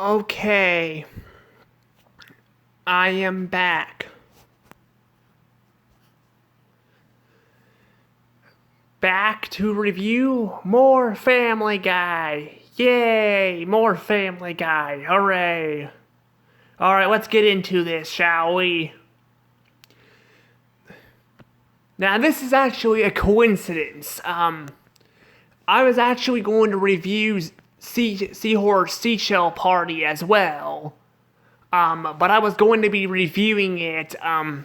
Okay, I am back. Back to review more Family Guy. Yay, more Family Guy. Hooray. Alright, let's get into this, shall we? Now, this is actually a coincidence. I was actually going to review Seahorse Seashell Party as well. But I was going to be reviewing it, and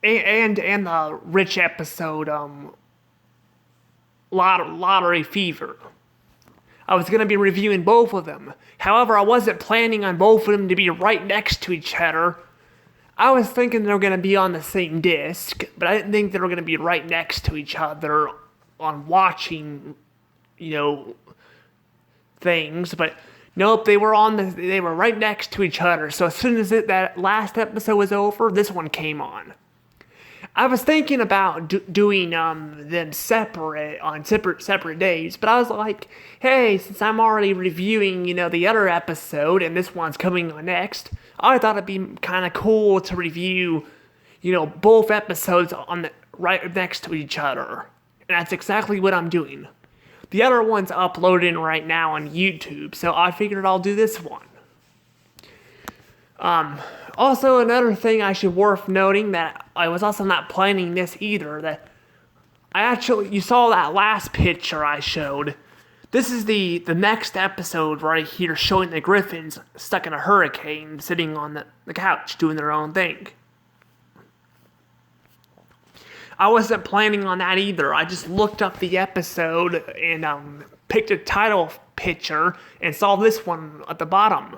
the Rich episode, Lottery Fever. I was going to be reviewing both of them. However, I wasn't planning on both of them to be right next to each other. I was thinking they were going to be on the same disc, but I didn't think they were going to be right next to each other on watching, things. But nope, they were right next to each other. So as soon as that last episode was over, this one came on. I was thinking about doing them separate on separate days, but I was like, hey, since I'm already reviewing, the other episode and this one's coming on next, I thought it'd be kind of cool to review, both episodes right next to each other. And that's exactly what I'm doing. The other one's uploading right now on YouTube, so I figured I'll do this one. Also, another thing I should worth noting that I was also not planning this either, that you saw that last picture I showed. This is the next episode right here showing the Griffins stuck in a hurricane sitting on the couch doing their own thing. I wasn't planning on that either. I just looked up the episode and picked a title picture and saw this one at the bottom.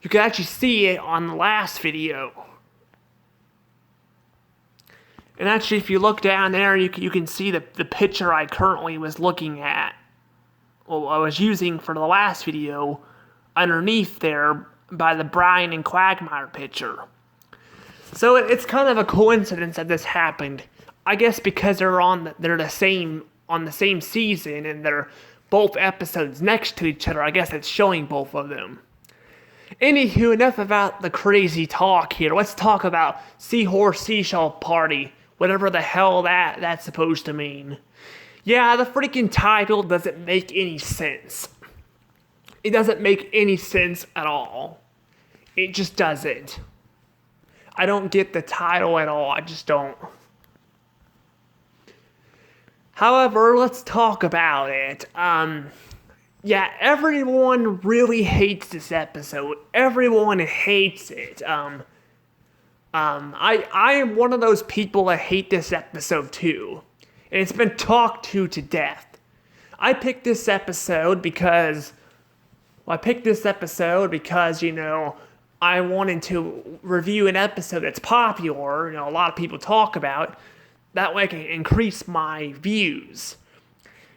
You can actually see it on the last video. And actually, if you look down there, you can see the picture I currently was looking at. Well, I was using for the last video underneath there by the Brian and Quagmire picture. So it's kind of a coincidence that this happened. I guess because they're on the same season and they're both episodes next to each other. I guess it's showing both of them. Anywho, enough about the crazy talk here. Let's talk about Seahorse Seashell Party, whatever the hell that's supposed to mean. Yeah, the freaking title doesn't make any sense. It doesn't make any sense at all. It just doesn't. I don't get the title at all. I just don't. However, let's talk about it. Yeah, everyone really hates this episode. Everyone hates it. I am one of those people that hate this episode too. And it's been talked to death. I picked this episode because, I wanted to review an episode that's popular, a lot of people talk about. That way I can increase my views.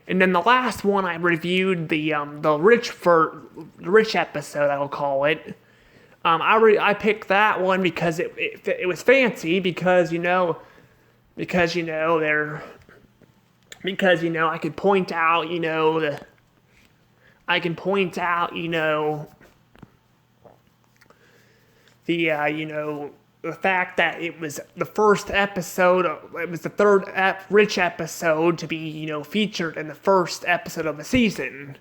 And then the last one I reviewed, the rich episode, I will call it. I picked that one because it was fancy because I could point out the fact that it was the first episode, it was the third Rich episode to be, featured in the first episode of the season.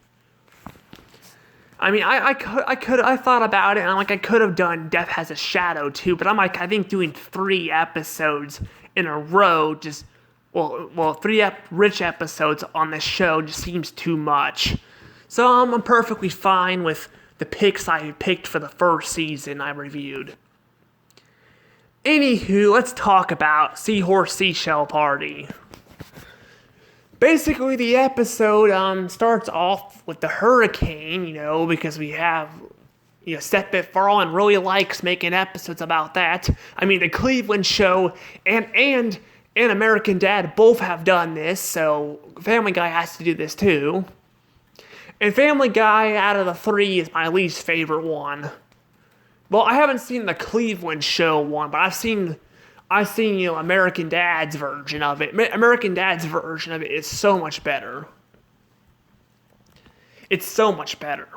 I mean, I thought about it, and I'm like, I could have done Death Has a Shadow too, but I'm like, I think doing 3 episodes in a row just, 3 Rich episodes on this show just seems too much. So I'm perfectly fine with the picks I picked for the first season I reviewed. Anywho, let's talk about Seahorse Seashell Party. Basically, the episode starts off with the hurricane, because we have, Seth MacFarlane really likes making episodes about that. I mean, the Cleveland show and American Dad both have done this, so Family Guy has to do this too. And Family Guy, out of the 3, is my least favorite one. Well, I haven't seen the Cleveland show one, but I've seen American Dad's version of it. American Dad's version of it is so much better. It's so much better.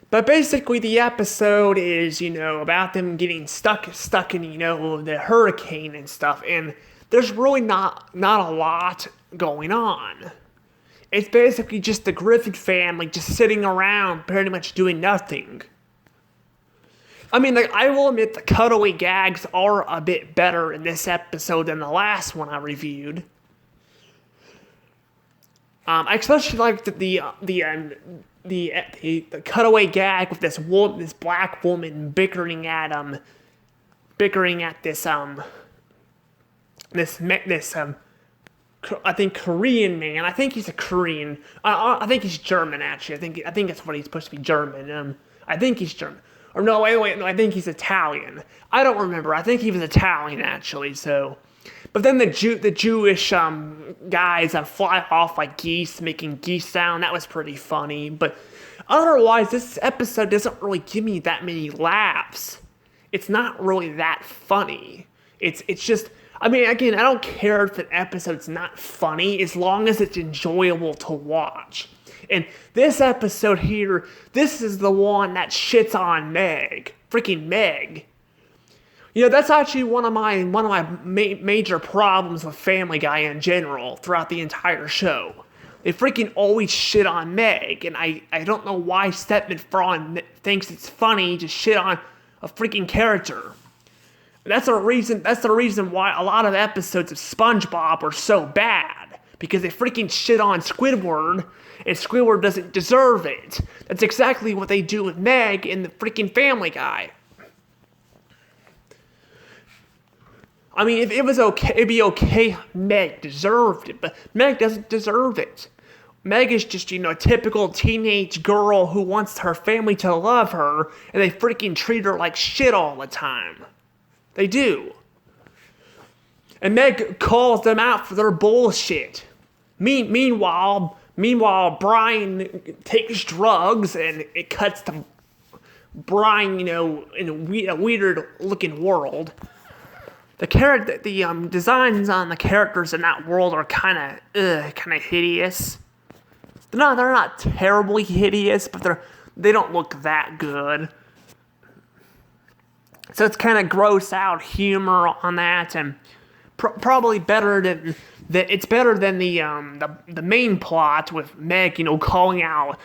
But basically, the episode is, about them getting stuck in, the hurricane and stuff, and there's really not a lot going on. It's basically just the Griffin family just sitting around, pretty much doing nothing. I mean, I will admit the cutaway gags are a bit better in this episode than the last one I reviewed. I especially like the cutaway gag with this black woman bickering at this I think Korean man. I think he's a Korean. I think he's German actually. I think that's what he's supposed to be, German. I think he's German. Or no, wait, no, I think he's Italian. I don't remember. I think he was Italian actually. So, but then the Jewish guys fly off like geese, making geese sound. That was pretty funny. But otherwise, this episode doesn't really give me that many laughs. It's not really that funny. It's just. I mean, again, I don't care if an episode's not funny as long as it's enjoyable to watch. And this episode here, this is the one that shits on Meg. Freaking Meg. That's actually one of my major problems with Family Guy in general throughout the entire show. They freaking always shit on Meg, and I don't know why Stephen Fry thinks it's funny to shit on a freaking character. That's the reason why a lot of episodes of SpongeBob are so bad. Because they freaking shit on Squidward, and Squidward doesn't deserve it. That's exactly what they do with Meg in the freaking Family Guy. I mean, if it was okay, it'd be okay if Meg deserved it, but Meg doesn't deserve it. Meg is just, a typical teenage girl who wants her family to love her, and they freaking treat her like shit all the time. They do. And Meg calls them out for their bullshit. Meanwhile, Brian takes drugs and it cuts to Brian, in a weird looking world. The designs on the characters in that world are kind of hideous. They're not terribly hideous, but they don't look that good. So it's kind of gross out humor on that, and probably better than the main plot with Meg, calling out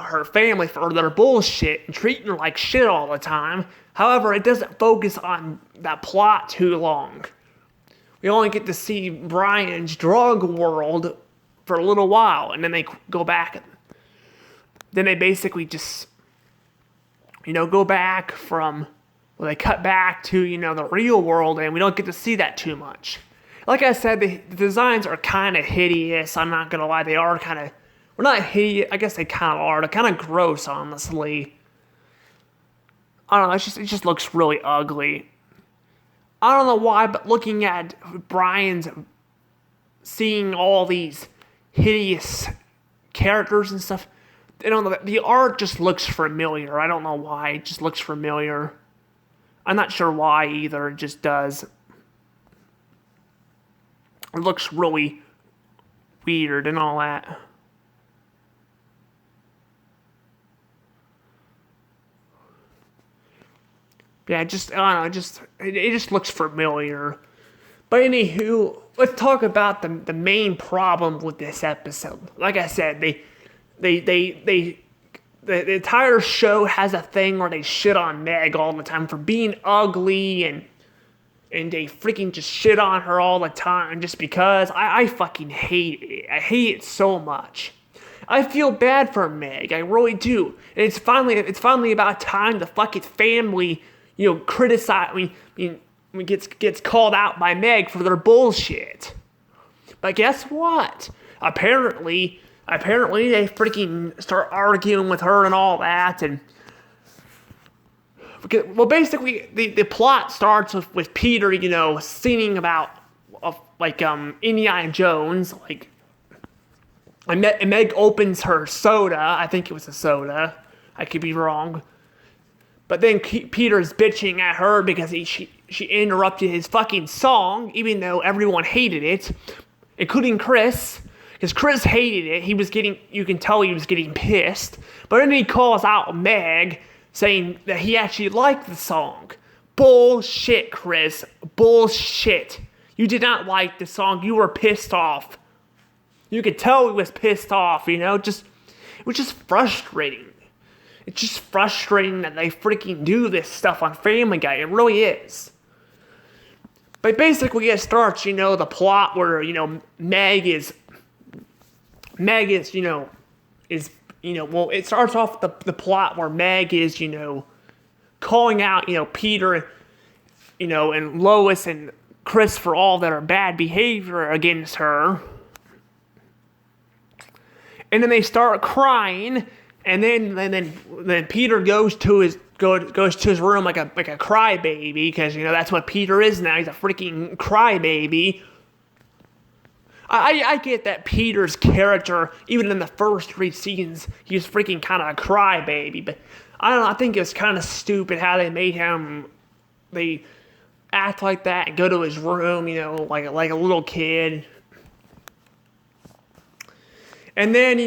her family for their bullshit and treating her like shit all the time. However, it doesn't focus on that plot too long. We only get to see Brian's drug world for a little while, and then they go back. Then they basically just go back from, they cut back to, the real world, and we don't get to see that too much. Like I said, the designs are kind of hideous. I'm not going to lie, they are kind of, well, not hideous, I guess they kind of are. They're kind of gross, honestly. I don't know, it just looks really ugly. I don't know why, but looking at Brian's, seeing all these hideous characters and stuff, the art just looks familiar. I don't know why. It just looks familiar. I'm not sure why either. It just does. It looks really weird and all that. Yeah, I don't know. It just looks familiar. But anywho, let's talk about the main problem with this episode. Like I said, the entire show has a thing where they shit on Meg all the time for being ugly, and they freaking just shit on her all the time just because. I fucking hate it. I hate it so much. I feel bad for Meg. I really do. And it's finally about time the fucking family, criticize. Gets called out by Meg for their bullshit. But guess what? Apparently they freaking start arguing with her and all that, and basically the plot starts with Peter, singing about Indiana Jones, and Meg opens her soda. I think it was a soda. I could be wrong. But then Peter's bitching at her because she interrupted his fucking song, even though everyone hated it, including Chris. Because Chris hated it. You can tell he was getting pissed. But then he calls out Meg, saying that he actually liked the song. Bullshit, Chris. Bullshit. You did not like the song. You were pissed off. You could tell he was pissed off, it was just frustrating. It's just frustrating that they freaking do this stuff on Family Guy. It really is. But basically it starts, the plot where, Meg is, it starts off the plot where Meg is, calling out, Peter, and Lois and Chris for all their bad behavior against her. And then they start crying, and then Peter goes to his room like a crybaby, because that's what Peter is now. He's a freaking crybaby. I get that Peter's character, even in the first 3 seasons, he was freaking kind of a crybaby, but I don't know. I think it was kind of stupid how they made him. They act like that and go to his room, like a little kid. And then,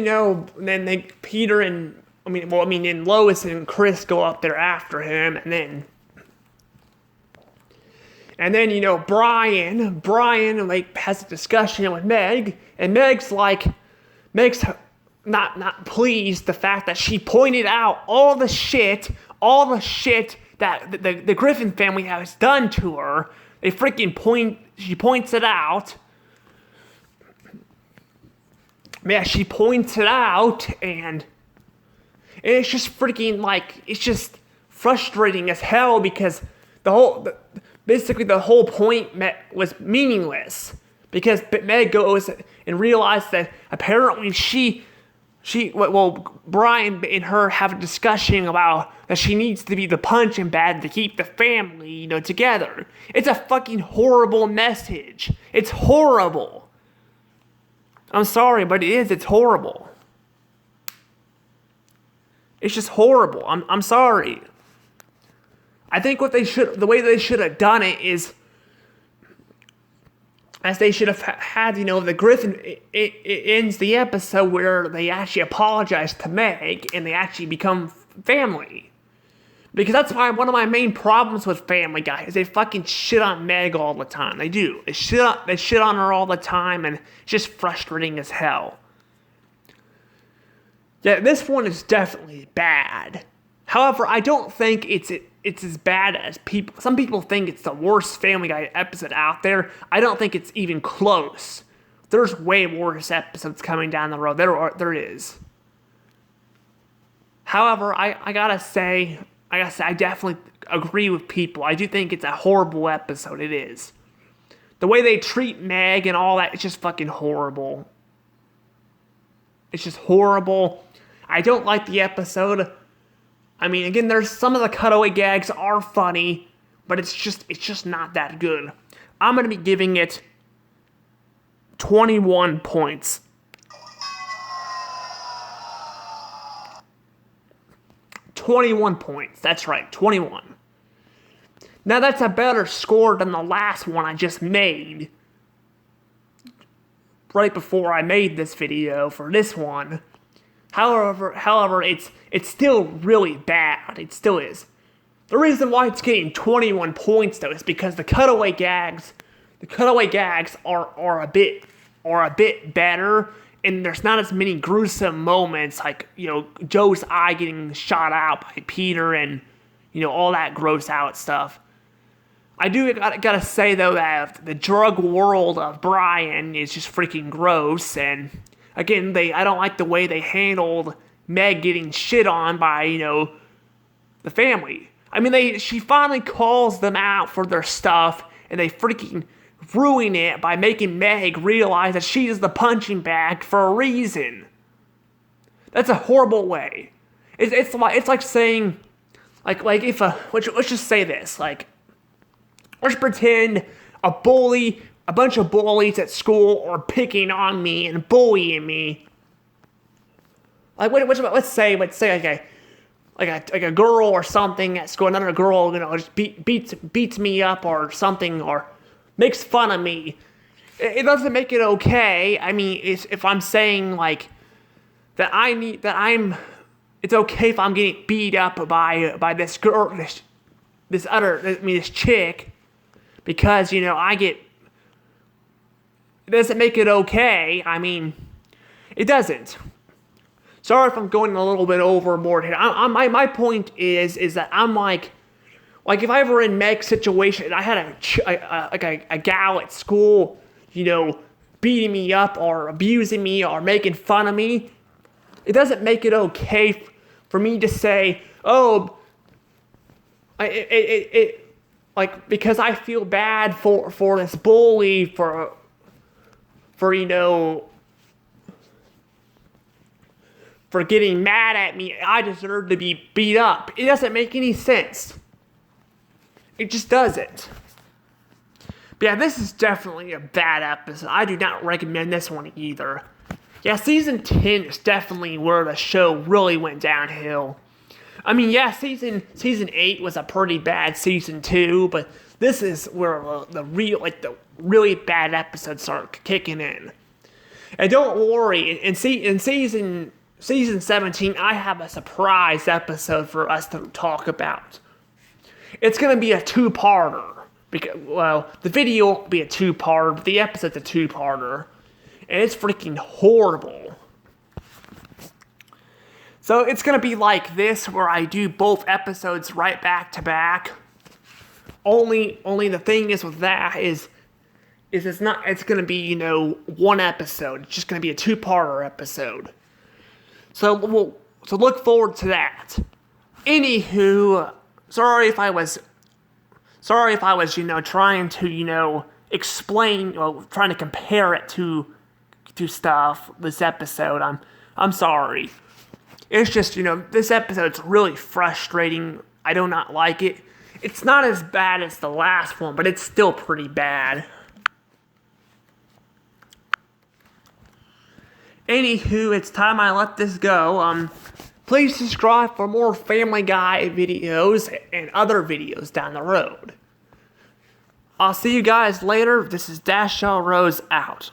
Peter and Lois and Chris go up there after him, and then Brian has a discussion with Meg, and Meg's not pleased the fact that she pointed out all the shit that the Griffin family has done to her. She points it out. Yeah, she points it out, and it's just freaking it's just frustrating as hell, because basically the whole point was meaningless, because Meg goes and realizes that apparently Brian and her have a discussion about that she needs to be the punching bag to keep the family, together. It's a fucking horrible message. It's horrible. I'm sorry, but it is. It's horrible. It's just horrible. I'm sorry. I think the way they should have done it is, as they should have had, the Griffin, it ends the episode where they actually apologize to Meg and they actually become family. Because that's one of my main problems with Family Guy is they fucking shit on Meg all the time. They do. They shit on her all the time, and it's just frustrating as hell. Yeah, this one is definitely bad. However, I don't think it's as bad as some people think it's the worst Family Guy episode out there. I don't think it's even close. There's way worse episodes coming down the road. There is. However, I gotta say, I definitely agree with people. I do think it's a horrible episode. It is. The way they treat Meg and all that, it's just fucking horrible. It's just horrible. I don't like the episode. Again, there's some of the cutaway gags are funny, but it's just not that good. I'm going to be giving it 21 points. That's right, 21. Now that's a better score than the last one I just made. Right before I made this video for this one. However, it's still really bad. It still is. The reason why it's getting 21 points though is because the cutaway gags are a bit better, and there's not as many gruesome moments like, Joe's eye getting shot out by Peter and, all that gross out stuff. I do gotta say though that the drug world of Brian is just freaking gross, and again, I don't like the way they handled Meg getting shit on by, the family. She finally calls them out for their stuff, and they freaking ruin it by making Meg realize that she is the punching bag for a reason. That's a horrible way. It's like saying, if let's just say this, let's pretend a bunch of bullies at school are picking on me and bullying me. Let's say a girl or something at school, another girl, just beats me up or something, or makes fun of me. it doesn't make it okay. I mean, if I'm saying like that it's okay if I'm getting beat up by this girl, this chick, because it doesn't make it okay. I mean, it doesn't. Sorry if I'm going a little bit overboard here. My point is that I'm like if I ever in Meg's situation, I had a gal at school, beating me up or abusing me or making fun of me. It doesn't make it okay for me to say, oh, because I feel bad for this bully for getting mad at me, I deserve to be beat up. It doesn't make any sense. It just doesn't. But yeah, this is definitely a bad episode. I do not recommend this one either. Yeah, season 10 is definitely where the show really went downhill. I mean, yeah, season 8 was a pretty bad season too, but this is where the really bad episodes start kicking in. And don't worry, in season 17, I have a surprise episode for us to talk about. It's going to be a two-parter. The video will be a two-parter, but the episode's a two-parter. And it's freaking horrible. So it's going to be like this, where I do both episodes right back to back. Only the thing is with that is it's going to be, one episode. It's just going to be a two-parter episode. So look forward to that. Anywho, sorry if I was trying to explain, trying to compare it to stuff this episode. I'm sorry. It's just this episode's really frustrating. I do not like it. It's not as bad as the last one, but it's still pretty bad. Anywho, it's time I let this go. Please subscribe for more Family Guy videos and other videos down the road. I'll see you guys later. This is Dash Rose out.